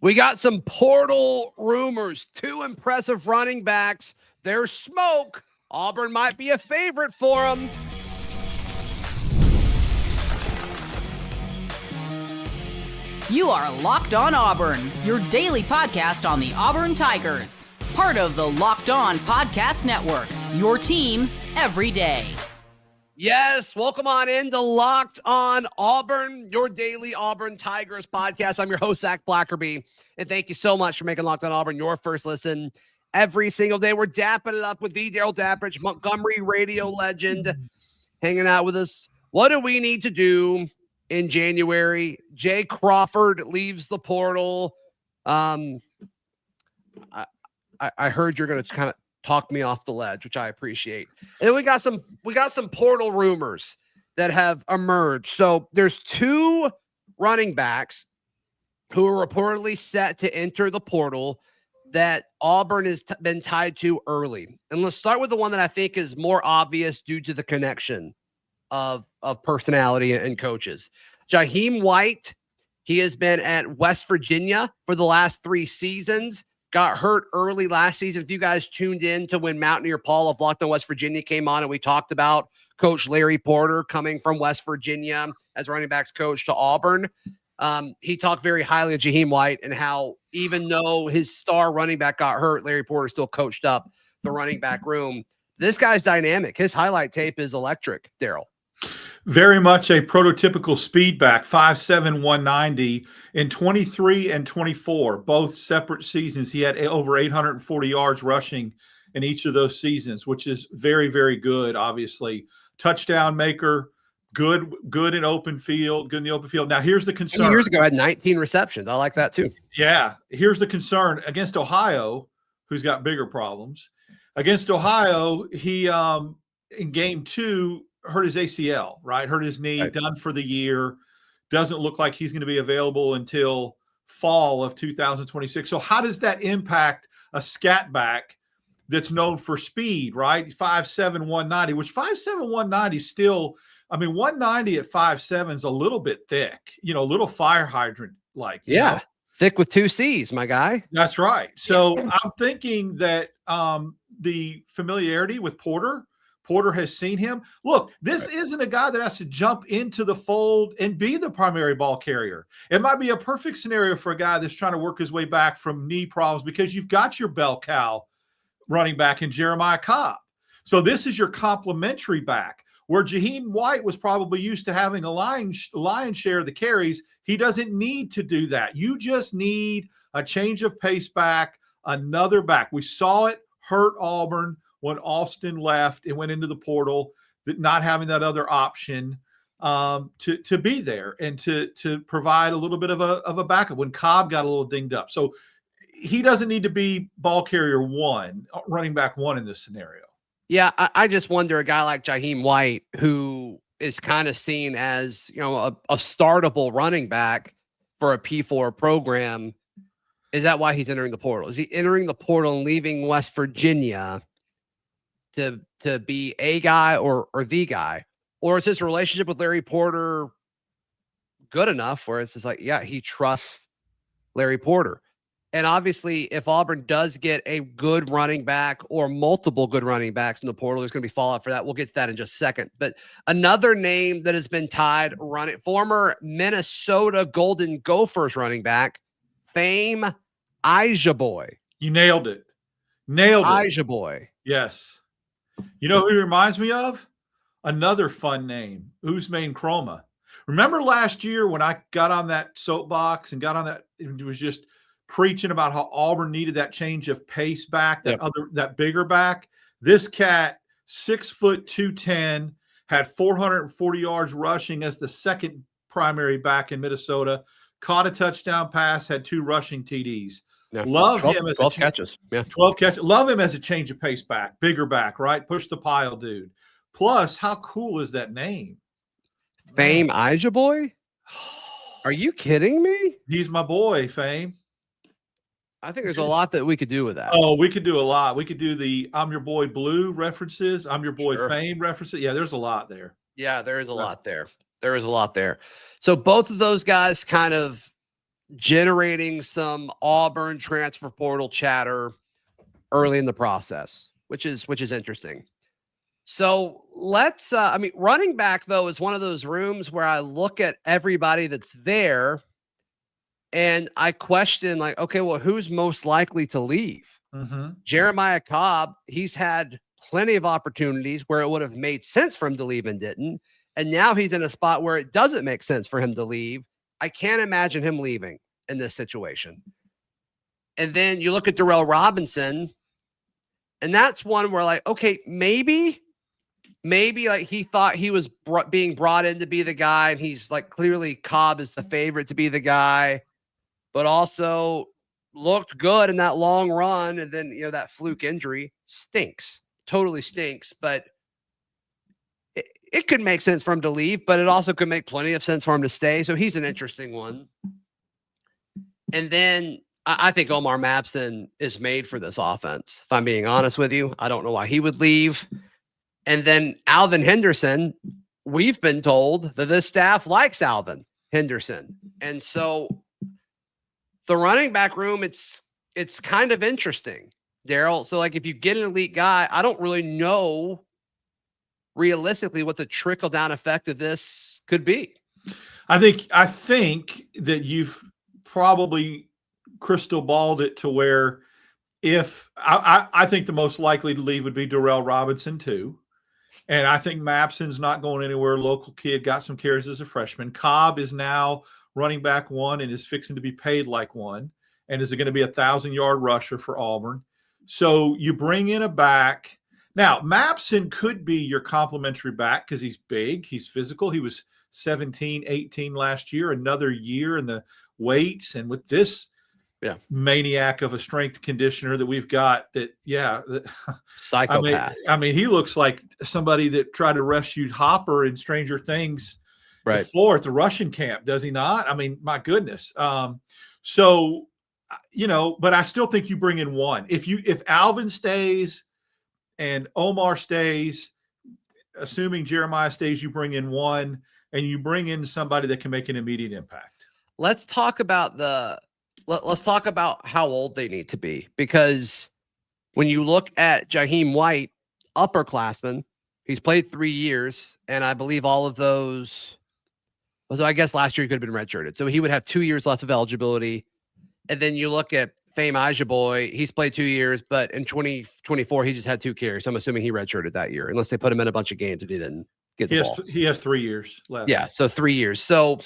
We got some portal rumors. 2 impressive running backs. There's smoke. Auburn might be a favorite for them. You are Locked On Auburn, your daily podcast on the Auburn Tigers. Part of the Locked On Podcast Network, your team every day. Yes, welcome on into Locked On Auburn, your daily Auburn Tigers podcast. I'm your host, Zach Blackerby, and thank you so much for making Locked On Auburn your first listen every single day. We're dapping it up with the Darrell Dapprich, Montgomery radio legend, hanging out with us. What do we need to do in January? Jay Crawford leaves the portal. I heard you're going to kind of talk me off the ledge, which I appreciate. And then we got some portal rumors that have emerged. So there's 2 running backs who are reportedly set to enter the portal that Auburn has been tied to early. And let's start with the one that I think is more obvious due to the connection of personality and coaches. Jaheim White, he has been at West Virginia for the last 3 seasons. Got hurt early last season. If you guys tuned in to when Mountaineer Paul of Locked On West Virginia came on and we talked about Coach Larry Porter coming from West Virginia as running backs coach to Auburn, he talked very highly of Jaheim White and how even though his star running back got hurt, Larry Porter still coached up the running back room. This guy's dynamic. His highlight tape is electric, Darrell. Very much a prototypical speed back, 5'7", 190 in 23 and 24, both separate seasons. He had over 840 yards rushing in each of those seasons, which is very, very good, obviously. Touchdown maker, good in open field, good in the open field. Now, here's the concern. Years ago, I had 19 receptions. I like that too. Yeah. Here's the concern. Against Ohio, who's got bigger problems. Against Ohio, he, in game 2, hurt his ACL, right? Hurt his knee, right. Done for the year. Doesn't look like he's going to be available until fall of 2026. So how does that impact a scat back that's known for speed, right? 5'7", 190, which 5'7", 190 still, 190 at 5'7" is a little bit thick, a little fire hydrant like. Yeah. Thick with 2 C's, my guy. That's right. So I'm thinking that the familiarity with Porter has seen him. Look, this isn't a guy that has to jump into the fold and be the primary ball carrier. It might be a perfect scenario for a guy that's trying to work his way back from knee problems because you've got your bell cow running back in Jeremiah Cobb. So this is your complementary back where Jaheim White was probably used to having a lion share of the carries. He doesn't need to do that. You just need a change of pace back, another back. We saw it hurt Auburn when Austin left and went into the portal, that not having that other option to be there and to provide a little bit of a backup when Cobb got a little dinged up. So he doesn't need to be ball carrier 1, running back 1 in this scenario. Yeah, I just wonder a guy like Jaheim White, who is kind of seen as, a startable running back for a P4 program. Is that why he's entering the portal? Is he entering the portal and leaving West Virginia to be a guy or the guy? Or is his relationship with Larry Porter good enough where it's just like, yeah, he trusts Larry Porter? And obviously, if Auburn does get a good running back or multiple good running backs in the portal, there's going to be fallout for that. We'll get to that in just a second. But another name that has been tied, former Minnesota Golden Gophers running back, Fame Ijeboi. You nailed it. Ijeboi. Yes. You know who he reminds me of? Another fun name, Usman Chroma. Remember last year when I got on that soapbox and it was just preaching about how Auburn needed that change of pace back, that bigger back? This cat, 6 foot 210, had 440 yards rushing as the second primary back in Minnesota, caught a touchdown pass, had 2 rushing TDs. Yeah. Love 12, him as 12 catches. Yeah. 12 catches. Love him as a change of pace back, bigger back, right? Push the pile, dude. Plus, how cool is that name? Fame Ijeboi? Are you kidding me? He's my boy, Fame. I think there's a lot that we could do with that. Oh, we could do a lot. We could do the I'm your boy Blue references. I'm your boy Fame references. Yeah, there's a lot there. Yeah, there is a lot there. There is a lot there. So both of those guys kind of generating some Auburn transfer portal chatter early in the process, which is interesting. So let's, running back though is one of those rooms where I look at everybody that's there and I question, like, okay, well, who's most likely to leave? Mm-hmm. Jeremiah Cobb, he's had plenty of opportunities where it would have made sense for him to leave and didn't. And now he's in a spot where it doesn't make sense for him to leave. I can't imagine him leaving in this situation. And then you look at Durrell Robinson, and that's one where, like, okay, maybe like he thought he was being brought in to be the guy, and he's like, clearly Cobb is the favorite to be the guy, but also looked good in that long run. And then, that fluke injury stinks, totally stinks, but it could make sense for him to leave, but it also could make plenty of sense for him to stay. So he's an interesting one. And then I think Omar Mapson is made for this offense. If I'm being honest with you, I don't know why he would leave. And then Alvin Henderson, we've been told that this staff likes Alvin Henderson. And so the running back room, it's kind of interesting, Darrell. So, like, if you get an elite guy, I don't really know realistically what the trickle down effect of this could be. I think that you've probably crystal balled it to where if I think the most likely to leave would be Durrell Robinson too. And I think Mapson's not going anywhere. Local kid, got some carries as a freshman. Cobb is now running back one and is fixing to be paid like one, and is going to be 1,000-yard rusher for Auburn. So you bring in a back. Now, Mapson could be your complimentary back because he's big, he's physical. He was 17, 18 last year, another year in the weights. And with this maniac of a strength conditioner that we've got, Psychopath. I mean, he looks like somebody that tried to rescue Hopper in Stranger Things before at the Russian camp, does he not? I mean, my goodness. So, but I still think you bring in one. If Alvin stays and Omar stays, assuming Jeremiah stays, you bring in one, and you bring in somebody that can make an immediate impact. Let's talk about how old they need to be, because when you look at Jaheim White, upperclassman, he's played 3 years, and I believe all of those. So I guess last year he could have been redshirted, so he would have 2 years left of eligibility. And then you look at Fame Ijeboi, he's played 2 years, but in 2024 he just had 2 carries. So I'm assuming he redshirted that year, unless they put him in a bunch of games and he didn't get the ball. He has 3 years left. Yeah, so 3 years. So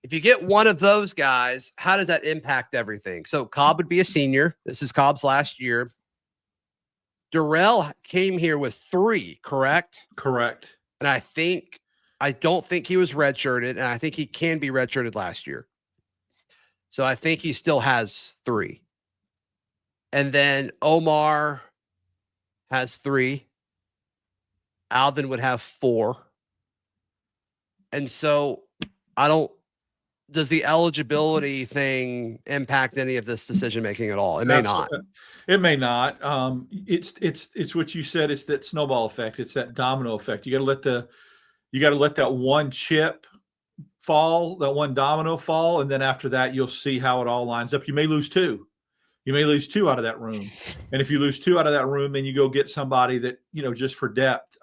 if you get one of those guys, how does that impact everything? So Cobb would be a senior. This is Cobb's last year. Darrell came here with 3, correct? Correct. And I don't think he was redshirted, and I think he can be redshirted last year. So I think he still has 3. And then Omar has 3. Alvin would have 4. And so does the eligibility thing impact any of this decision-making at all? It may not. It may not. It's what you said. It's that snowball effect. It's that domino effect. You got to let that one chip fall, that one domino fall, and then after that, you'll see how it all lines up. You may lose 2. You may lose 2 out of that room. And if you lose 2 out of that room, then you go get somebody that, just for depth.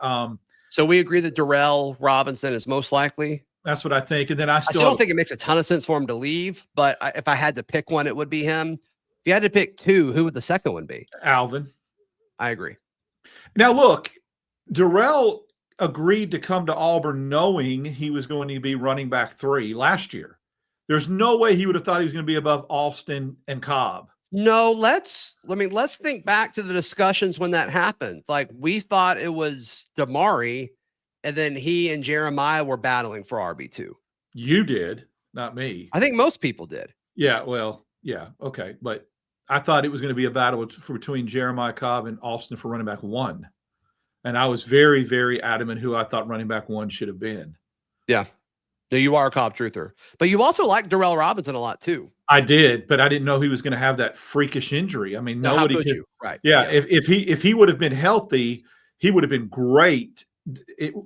So we agree that Durrell Robinson is most likely. That's what I think. And then I still don't think it makes a ton of sense for him to leave, but if I had to pick one, it would be him. If you had to pick 2, who would the second one be? Alvin. I agree. Now, look, Darrell agreed to come to Auburn knowing he was going to be running back 3 last year. There's no way he would have thought he was going to be above Alston and Cobb. No, let's think back to the discussions when that happened. Like, we thought it was Damari, and then he and Jeremiah were battling for RB2. You did, not me. I think most people did. Yeah, well, yeah, okay. But I thought it was going to be a battle between Jeremiah Cobb and Alston for running back 1. And I was very, very adamant who I thought running back 1 should have been. Yeah. No, you are a Cobb truther. But you also like Durrell Robinson a lot too. I did, but I didn't know he was going to have that freakish injury. I mean, nobody could. Right. Yeah, if he would have been healthy, he would have been great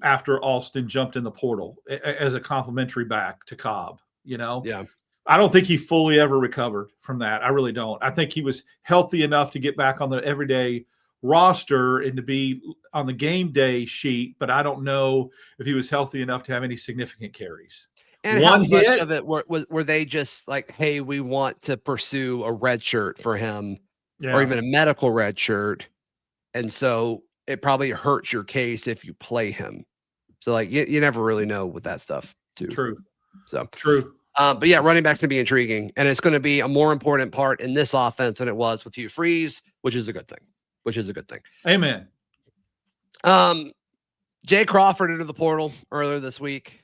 after Alston jumped in the portal as a complimentary back to Cobb, Yeah. I don't think he fully ever recovered from that. I really don't. I think he was healthy enough to get back on the everyday roster and to be on the game day sheet, but I don't know if he was healthy enough to have any significant carries. And how much of it were they just like, hey, we want to pursue a red shirt for him, or even a medical red shirt, and so it probably hurts your case if you play him. So like you never really know with that stuff too. True. So true. But yeah, running back's gonna be intriguing, and it's gonna be a more important part in this offense than it was with Hugh Freeze, which is a good thing. Amen. Jay Crawford into the portal earlier this week.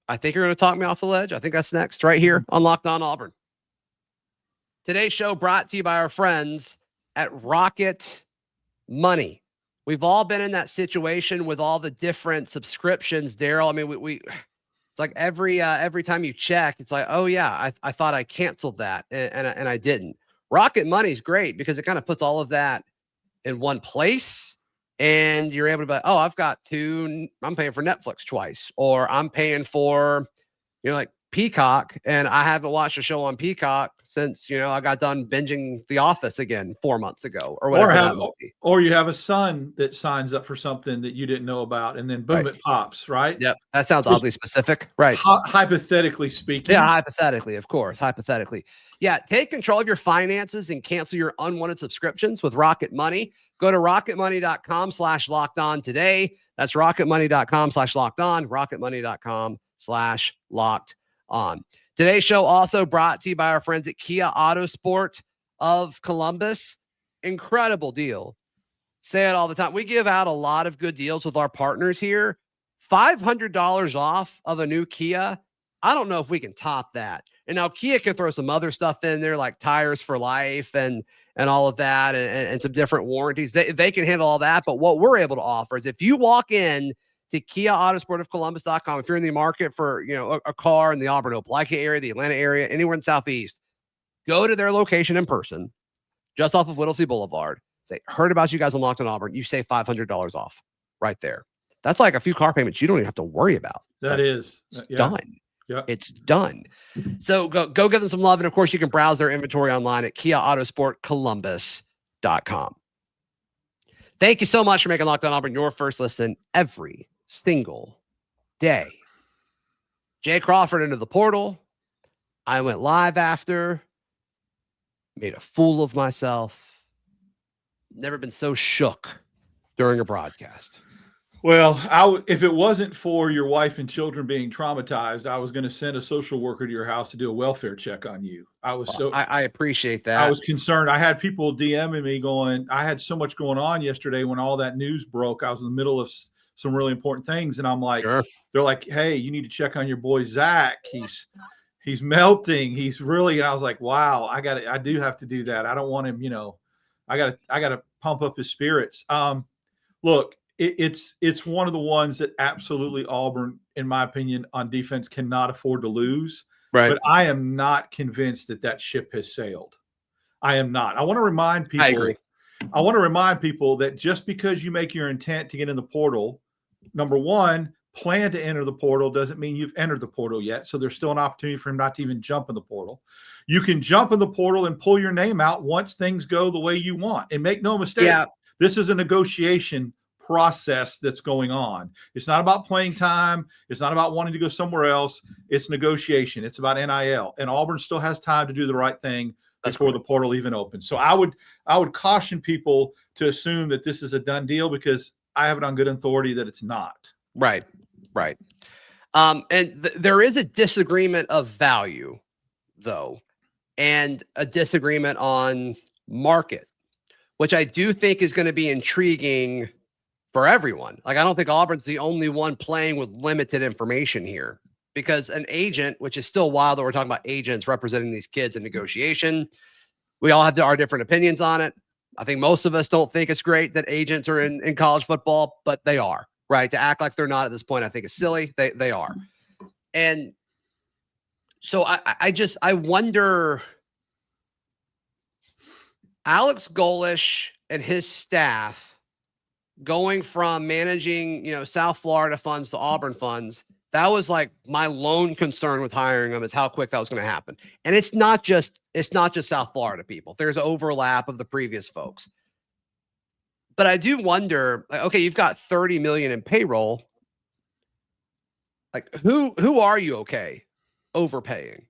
I think you're going to talk me off the ledge. I think that's next right here on Locked On Auburn. Today's show brought to you by our friends at Rocket Money. We've all been in that situation with all the different subscriptions, Darrell. I mean, we it's like every time you check, it's like, oh yeah, I thought I canceled that and I didn't. Rocket Money is great because it kind of puts all of that in one place. And you're able to be, oh, I'm paying for Netflix twice, or I'm paying for, like Peacock, and I haven't watched a show on Peacock since, I got done binging The Office again 4 months ago, or whatever. Or you have a son that signs up for something that you didn't know about, and then boom, it pops, right? Yep. That sounds oddly specific. Right. Hypothetically speaking. Yeah, hypothetically, of course. Hypothetically. Yeah, take control of your finances and cancel your unwanted subscriptions with Rocket Money. Go to rocketmoney.com/lockedon today. That's rocketmoney.com/lockedon, rocketmoney.com/lockedon. Today's show also brought to you by our friends at Kia Autosport of Columbus. Incredible deal. Say it all the time. We give out a lot of good deals with our partners here. $500 off of a new Kia. I don't know if we can top that. And now Kia can throw some other stuff in there, like tires for life and all of that, and some different warranties. They can handle all that. But what we're able to offer is, if you walk in to Kia Autosport of Columbus.com, if you're in the market for a car in the Auburn Opelika area, the Atlanta area, anywhere in the Southeast, go to their location in person, just off of Whittlesey Boulevard. Say, heard about you guys on Locked On Auburn. You save $500 off right there. That's like a few car payments you don't even have to worry about. It's done. Yeah. It's done. So go give them some love. And of course, you can browse their inventory online at KiaAutosportColumbus.com. Thank you so much for making Locked On Auburn your first listen every single day. Jay Crawford into the portal. I went live after. Made a fool of myself. Never been so shook during a broadcast. Well, if it wasn't for your wife and children being traumatized, I was going to send a social worker to your house to do a welfare check on you. I appreciate that. I was concerned. I had people DMing me going, I had so much going on yesterday when all that news broke. I was in the middle of some really important things. And I'm like, They're like, hey, you need to check on your boy, Zach. He's melting. He's really, and I was like, wow, I do have to do that. I don't want him, I got to pump up his spirits. Look, it's one of the ones that absolutely Auburn, in my opinion, on defense cannot afford to lose. Right. But I am not convinced that ship has sailed. I am not. I want to remind people. I agree. I want to remind people that just because you make your intent to get in the portal, number one, plan to enter the portal doesn't mean you've entered the portal yet. So there's still an opportunity for him not to even jump in the portal. You can jump in the portal and pull your name out once things go the way you want. And make no mistake, this is a negotiation process that's going on. It's not about playing time. It's not about wanting to go somewhere else. It's negotiation. It's about NIL. And Auburn still has time to do the right thing before the portal even opens. So I would caution people to assume that this is a done deal, because I have it on good authority that it's not. Right. And there is a disagreement of value, though, and a disagreement on market, which I do think is going to be intriguing for everyone. Like, I don't think Auburn's the only one playing with limited information here, because an agent, which is still wild that we're talking about agents representing these kids in negotiation. We all have our different opinions on it. I think most of us don't think it's great that agents are in college football, but they are, right? To act like they're not at this point, I think is silly. They are. And so I wonder, Alex Goelsh and his staff going from managing, South Florida funds to Auburn funds, That was like my lone concern with hiring him, is how quick that was going to happen. And it's not just South Florida people. There's overlap of the previous folks. But I do wonder, like, okay, you've got 30 million in payroll. Like, who are you okay overpaying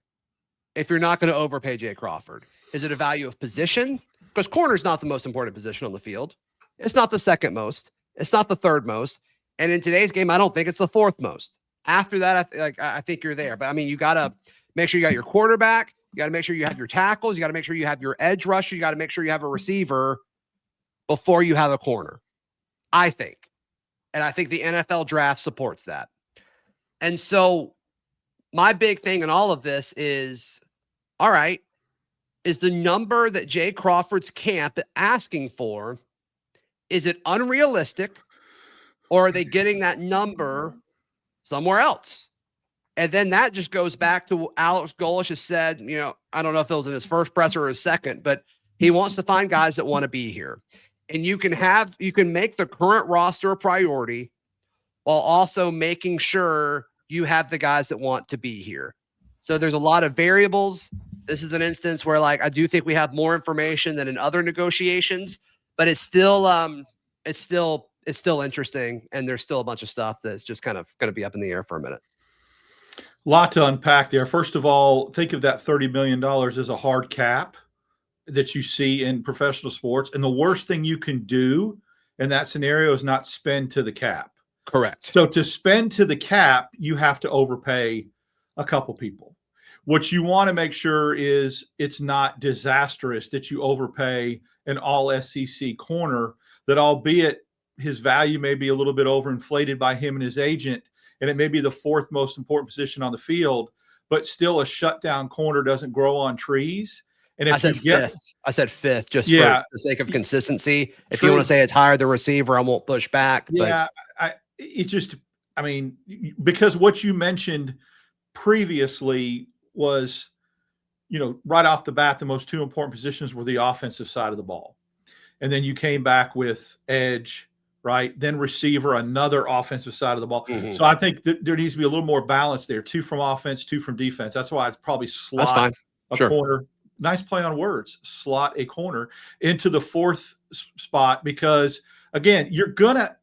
if you're not going to overpay Jay Crawford? Is it a value of position? Because corner is not the most important position on the field. It's not the second most. It's not the third most. And in today's game, I don't think it's the fourth most. After that, I think you're there. But I mean, you got to make sure you got your quarterback. You got to make sure you have your tackles. You got to make sure you have your edge rusher. You got to make sure you have a receiver before you have a corner, I think. And I think the NFL draft supports that. And so my big thing in all of this is, all right, is the number that Jay Crawford's camp asking for, is it unrealistic, or are they getting that number somewhere else? And then that just goes back to what Alex Goelsh has said, I don't know if it was in his first presser or his second, but he wants to find guys that want to be here. And you can make the current roster a priority while also making sure you have the guys that want to be here. So there's a lot of variables. This is an instance where, like, I do think we have more information than in other negotiations, but it's still interesting. And there's still a bunch of stuff that's just kind of going to be up in the air for a minute. A lot to unpack there. First of all, think of that $30 million as a hard cap that you see in professional sports. And the worst thing you can do in that scenario is not spend to the cap. Correct. So to spend to the cap, you have to overpay a couple people. What you want to make sure is it's not disastrous that you overpay an all SEC corner that, albeit his value may be a little bit overinflated by him and his agent, and it may be the fourth most important position on the field, but still a shutdown corner doesn't grow on trees. And if I said fifth, just for the sake of consistency. If True. You want to say it's higher the receiver, I won't push back. Yeah, because what you mentioned previously was, right off the bat, the most two important positions were the offensive side of the ball. And then you came back with edge, right? Then receiver, another offensive side of the ball. Mm-hmm. So I think there needs to be a little more balance there. 2 from offense, 2 from defense. That's why I'd probably slot a corner. Nice play on words. Slot a corner into the fourth spot, because again, you're gonna,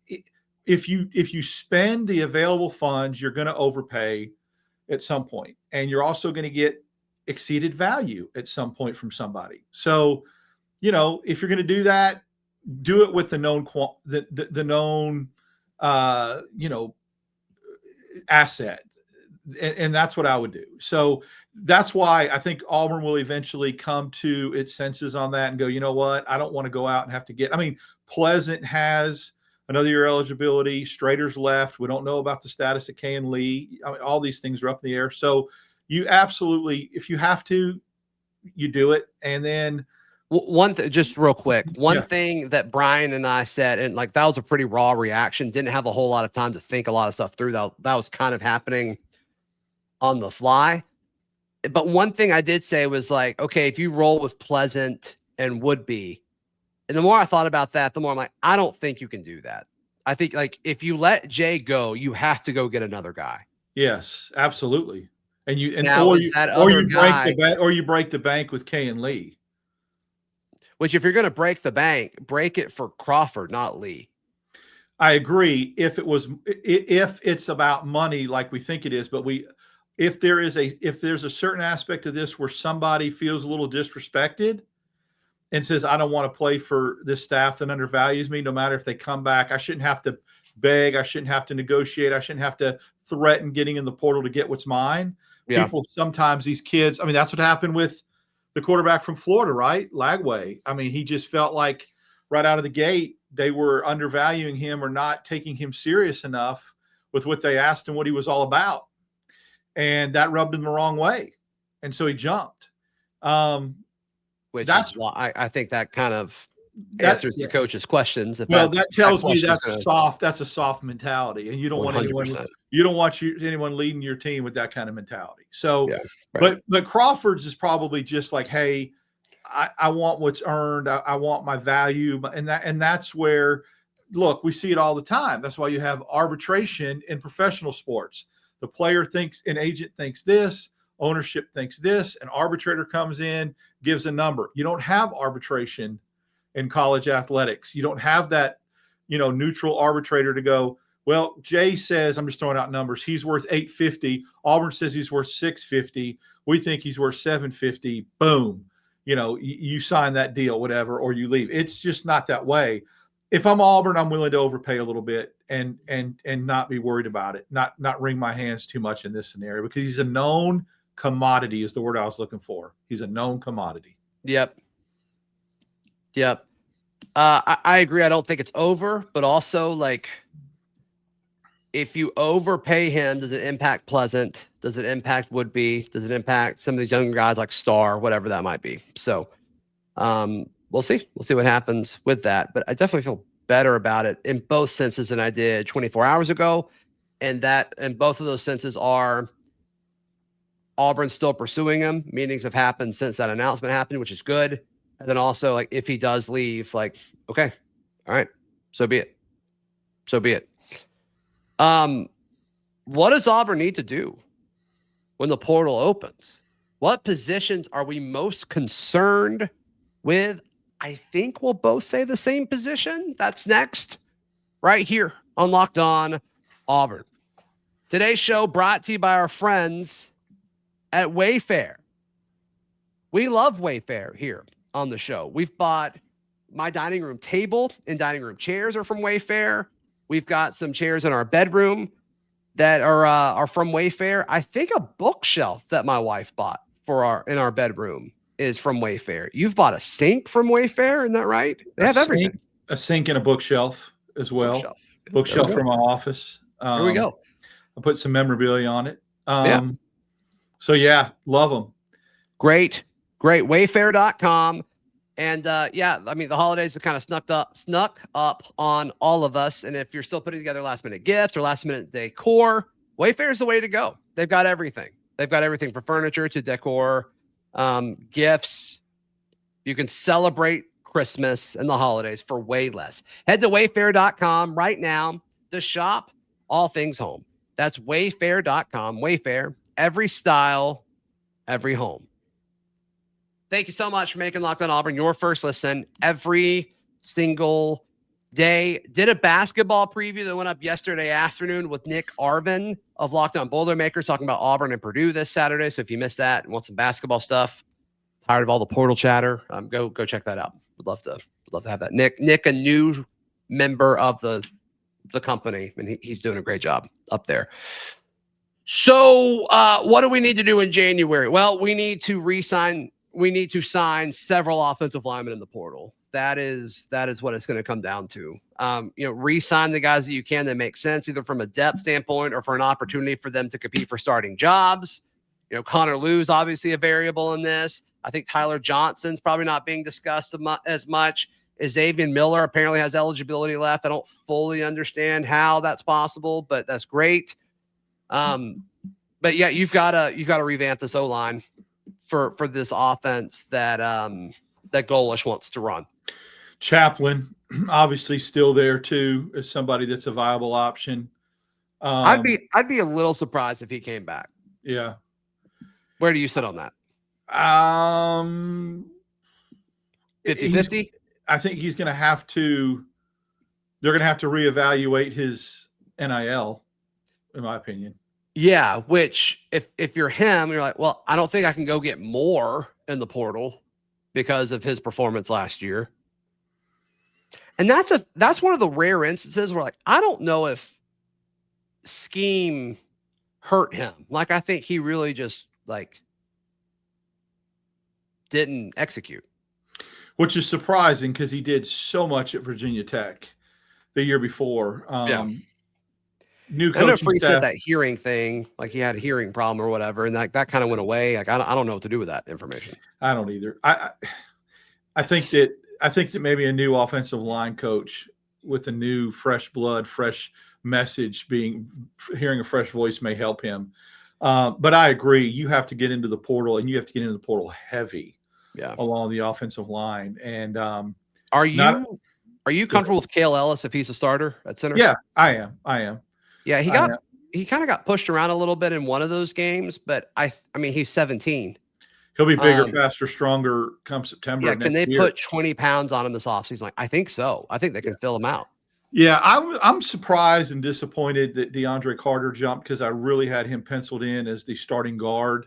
if you spend the available funds, you're gonna overpay at some point, and you're also going to get exceeded value at some point from somebody. So, if you're going to do that, do it with the known asset, and that's what I would do. So that's why I think Auburn will eventually come to its senses on that and go, you know what, I don't want to go out and have to get. I mean, Pleasant has another year eligibility. Strader's left. We don't know about the status of Kay and Lee. I mean, all these things are up in the air. So you absolutely, if you have to, you do it. And then just real quick, one thing that Brian and I said, and like that was a pretty raw reaction, didn't have a whole lot of time to think a lot of stuff through. That was kind of happening on the fly. But one thing I did say was like, okay, if you roll with Pleasant and Woodby, and the more I thought about that, the more I'm like, I don't think you can do that. I think, like, if you let Jay go, you have to go get another guy. Yes, absolutely. And you break the bank with Kay and Lee. Which, if you're going to break the bank, break it for Crawford, not Lee. I agree. If it's about money, like we think it is, but if there's a certain aspect of this where somebody feels a little disrespected and says, I don't want to play for this staff that undervalues me, no matter if they come back, I shouldn't have to beg. I shouldn't have to negotiate. I shouldn't have to threaten getting in the portal to get what's mine. Yeah. People, sometimes these kids, I mean, that's what happened with the quarterback from Florida, right? Lagway. I mean, he just felt like right out of the gate, they were undervaluing him or not taking him serious enough with what they asked and what he was all about. And that rubbed him the wrong way. And so he jumped. I think that kind of answers the coach's questions. That tells me that's a soft mentality, and you don't 100%. want anyone leading your team with that kind of mentality. So, but Crawford's is probably just like, hey, I want what's earned. I want my value, and that's where, look, we see it all the time. That's why you have arbitration in professional sports. the player thinks, an agent thinks this, ownership thinks this, an arbitrator comes in, gives a number. You don't have arbitration in college athletics. You don't have that, neutral arbitrator to go, well, Jay says, I'm just throwing out numbers, he's worth $850. Auburn says he's worth $650. We think he's worth $750. Boom. You sign that deal, whatever, or you leave. It's just not that way. If I'm Auburn, I'm willing to overpay a little bit and not be worried about it, not wring my hands too much in this scenario, because he's a known commodity is the word I was looking for. He's a known commodity. Yep. I agree. I don't think it's over, but also, like, if you overpay him, does it impact Pleasant? Does it impact Woodby? Does it impact some of these younger guys like Star, whatever that might be? So we'll see. We'll see what happens with that. But I definitely feel better about it in both senses than I did 24 hours ago. And both of those senses are Auburn's still pursuing him. Meetings have happened since that announcement happened, which is good. And then also, like, if he does leave, like, okay, all right, so be it. What does Auburn need to do when the portal opens? What positions are we most concerned with? I think we'll both say the same position. That's next, right here on Locked On Auburn. Today's show brought to you by our friends at Wayfair. We love Wayfair here on the show. We've bought my dining room table and dining room chairs are from Wayfair. We've got some chairs in our bedroom that are from Wayfair. I think a bookshelf that my wife bought in our bedroom is from Wayfair. You've bought a sink from Wayfair, isn't that right? They have everything. A sink and a bookshelf as well. Bookshelf from my office. Here we go. I put some memorabilia on it. So yeah, love them. Great. Wayfair.com. And I mean, the holidays have kind of snuck up on all of us. And if you're still putting together last minute gifts or last minute decor, Wayfair is the way to go. They've got everything. They've got everything from furniture to decor, gifts. You can celebrate Christmas and the holidays for way less. Head to wayfair.com right now to shop all things home. That's wayfair.com. Wayfair, every style, every home. Thank you so much for making Locked On Auburn your first listen every single day. Did a basketball preview that went up yesterday afternoon with Nick Arvin of Locked On Boilermakers talking about Auburn and Purdue this Saturday. So if you missed that and want some basketball stuff, tired of all the portal chatter, go check that out. Would love to have that. Nick, a new member of the company, and he's doing a great job up there. So what do we need to do in January? Well, we need to sign several offensive linemen in the portal. That is what it's going to come down to. Re-sign the guys that you can that make sense, either from a depth standpoint or for an opportunity for them to compete for starting jobs. Connor Liu's obviously a variable in this. I think Tyler Johnson's probably not being discussed as much. Xavier Miller apparently has eligibility left. I don't fully understand how that's possible, but that's great. But yeah, you've got to revamp this O-line for this offense that Goelsh wants to run. Chaplin, obviously still there too, as somebody that's a viable option. I'd be a little surprised if he came back. Yeah. Where do you sit on that? 50-50? I think he's going to have to. They're going to have to reevaluate his NIL, in my opinion. Yeah, which if you're him, you're like, well, I don't think I can go get more in the portal because of his performance last year. And that's one of the rare instances where, like, I don't know if scheme hurt him. Like, I think he really just didn't execute. Which is surprising because he did so much at Virginia Tech the year before. New coaching staff. He said that hearing thing, like he had a hearing problem or whatever, and that kind of went away. Like, I don't know what to do with that information. I don't either. I think that maybe a new offensive line coach with a new fresh blood, fresh message, hearing a fresh voice may help him. But I agree. You have to get into the portal, and you have to get into the portal heavy. Yeah, along the offensive line. And are you comfortable with Cale Ellis if he's a starter at center? Yeah, I am. Yeah, he kind of got pushed around a little bit in one of those games, but I mean, he's 17. He'll be bigger, faster, stronger come September. Yeah, of can next they year. put 20 pounds on him this offseason? Like, I think so. I think they can fill him out. Yeah, I'm surprised and disappointed that DeAndre Carter jumped because I really had him penciled in as the starting guard,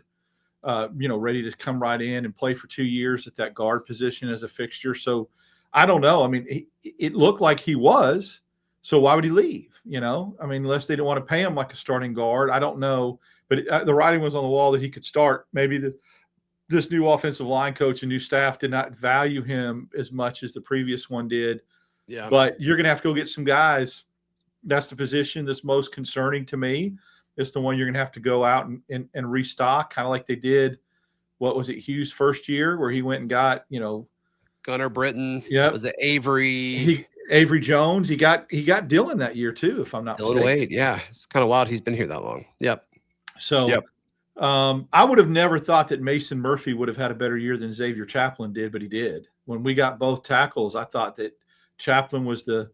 ready to come right in and play for 2 years at that guard position as a fixture. So I don't know. I mean, it looked like he was. So why would he leave? Unless they don't want to pay him like a starting guard. I don't know. But the writing was on the wall that he could start. Maybe this new offensive line coach and new staff did not value him as much as the previous one did. Yeah. But you're going to have to go get some guys. That's the position that's most concerning to me. It's the one you're going to have to go out and restock, kind of like they did. What was it, Hughes' first year, where he went and got, Gunnar Britton. Yeah. Was it Avery? Avery Jones. He got Dylan that year too, if I'm not Dylan mistaken. Wade. Yeah, it's kind of wild. He's been here that long. Yep. So, Yep. I would have never thought that Mason Murphy would have had a better year than Xavier Chaplin did, but he did. When we got both tackles, I thought that Chaplin was the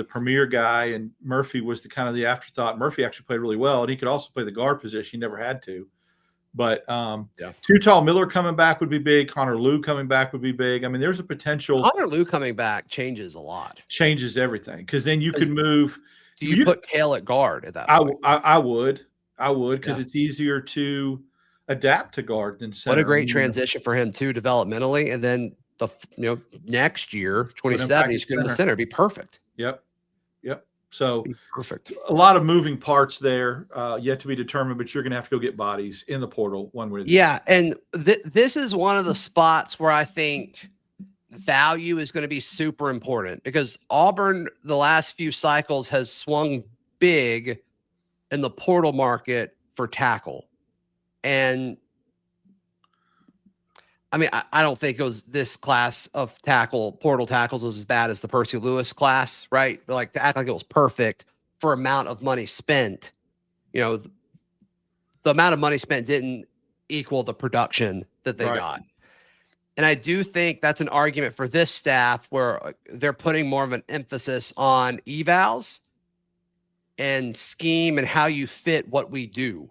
premier guy and Murphy was the kind of the afterthought. Murphy actually played really well, and he could also play the guard position. He never had to. But Too Tall Miller coming back would be big. Connor Lew coming back would be big. I mean, there's a potential. Connor Lew coming back changes a lot. Changes everything because then you could move. Do you put Kale at guard at that point? I would because it's easier to adapt to guard than center. What a great transition for him too, developmentally, and then next year, 27, he's going to the center. Be perfect. Yep. So perfect. A lot of moving parts there, yet to be determined. But you're going to have to go get bodies in the portal one way. Yeah, and this is one of the spots where I think value is going to be super important because Auburn, the last few cycles, has swung big in the portal market for tackle. And I mean, I don't think it was this class of portal tackles was as bad as the Percy Lewis class, right? But like to act like it was perfect for amount of money spent, the amount of money spent didn't equal the production that they got. And I do think that's an argument for this staff where they're putting more of an emphasis on evals and scheme and how you fit what we do.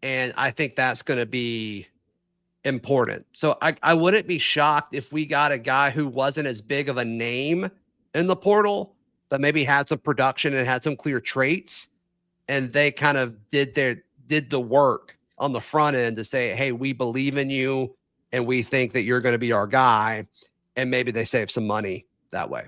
And I think that's going to be important. So I wouldn't be shocked if we got a guy who wasn't as big of a name in the portal, but maybe had some production and had some clear traits. And they kind of did the work on the front end to say, hey, we believe in you and we think that you're going to be our guy. And maybe they save some money that way.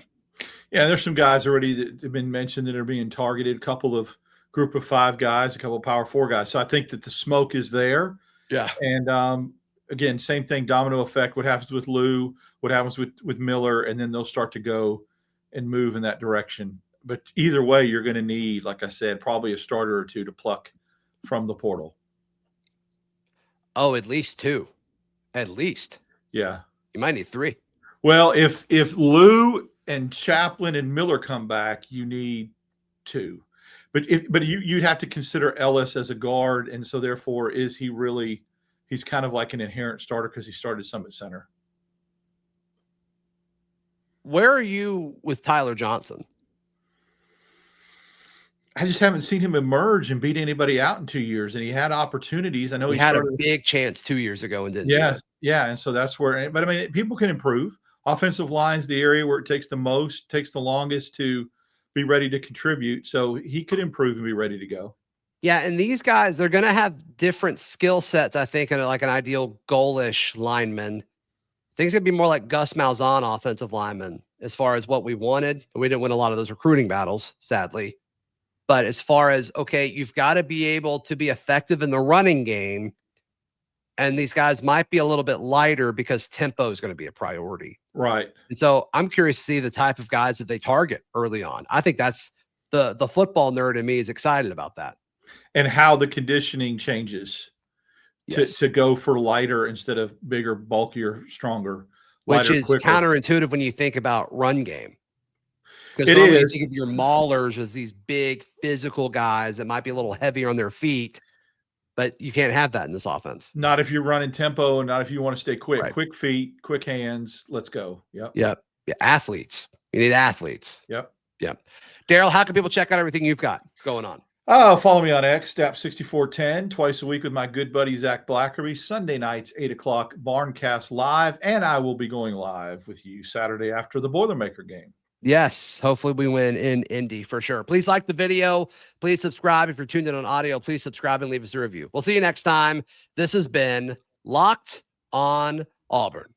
Yeah, there's some guys already that have been mentioned that are being targeted, a couple of group of 5 guys, a couple of power 4 guys. So I think that the smoke is there. Yeah. And again, same thing, domino effect. What happens with Lew, what happens with Miller, and then they'll start to go and move in that direction. But either way, you're going to need, like I said, probably a starter or 2 to pluck from the portal. Oh, at least 2. At least. Yeah. You might need 3. Well, if Lew and Chaplin and Miller come back, you need 2. But you'd have to consider Ellis as a guard, and so therefore, is he really? He's kind of like an inherent starter because he started some at center. Where are you with Tyler Johnson? I just haven't seen him emerge and beat anybody out in 2 years, and he had opportunities. I know he had a big chance 2 years ago and didn't. Yeah, and so that's where. But I mean, people can improve. Offensive line's the area where it takes the longest to be ready to contribute. So he could improve and be ready to go. Yeah, and these guys, they're going to have different skill sets, I think, in like an ideal Goelsh lineman. Things going to be more like Gus Malzahn offensive lineman as far as what we wanted. We didn't win a lot of those recruiting battles, sadly. But as far as, okay, you've got to be able to be effective in the running game. And these guys might be a little bit lighter because tempo is going to be a priority. Right. And so I'm curious to see the type of guys that they target early on. I think that's the football nerd in me is excited about that. And how the conditioning changes to go for lighter instead of bigger, bulkier, stronger. Which lighter, is quicker. Counterintuitive when you think about run game. Because It normally is. you think of your maulers as these big physical guys that might be a little heavier on their feet, but you can't have that in this offense. Not if you're running tempo, and not if you want to stay quick. Right. Quick feet, quick hands. Let's go. Yep. Yeah, athletes. You need athletes. Yep. Darrell, how can people check out everything you've got going on? Follow me on X, Dap6410, twice a week with my good buddy Zach Blackerby. Sunday nights, 8 o'clock, Barncast Live, and I will be going live with you Saturday after the Boilermaker game. Yes, hopefully we win in Indy for sure. Please like the video. Please subscribe. If you're tuned in on audio, please subscribe and leave us a review. We'll see you next time. This has been Locked on Auburn.